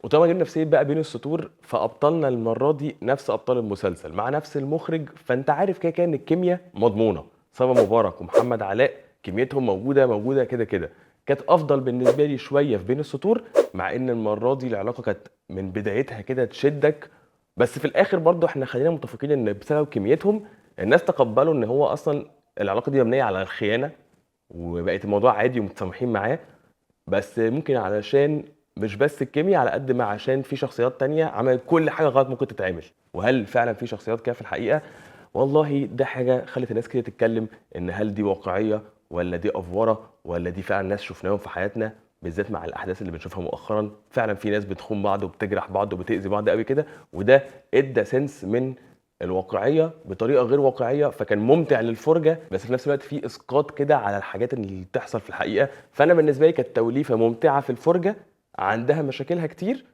وطالما جبنا نفسية بقى بين السطور، فأبطالنا المرة دي نفس أبطال المسلسل مع نفس المخرج، فأنت عارف كده إن الكيميا مضمونة. صبا مبارك ومحمد علاء كيميتهم موجودة كده كده. كانت أفضل بالنسبة لي شوية في بين السطور، مع إن المرة دي العلاقة كانت من بدايتها كده تشدك. بس في الآخر برضه إحنا خلينا متفقين إن بسبب كيميتهم الناس تقبلوا إن هو أصلا العلاقة دي مبنية على الخيانة، وبقت الموضوع عادي ومتسامحين معاه. بس ممكن علشان مش بس الكيميا، على قد ما عشان في شخصيات تانية عملت كل حاجة غلط ممكن تتعمل. وهل فعلا في شخصيات كده في الحقيقة؟ والله ده حاجة خلت الناس كده تتكلم، ان هل دي واقعية ولا دي افورة ولا دي فعلا ناس شفناهم في حياتنا. بالذات مع الاحداث اللي بنشوفها مؤخرا، فعلا في ناس بتخون بعض وبتجرح بعض وبتأذي بعض قوي كده. وده ادى سنس من الواقعيه بطريقه غير واقعيه، فكان ممتع للفرجه، بس في نفس الوقت في اسقاط كده على الحاجات اللي بتحصل في الحقيقه. فانا بالنسبه لي كانت توليفه ممتعه في الفرجه، عندها مشاكلها كتير،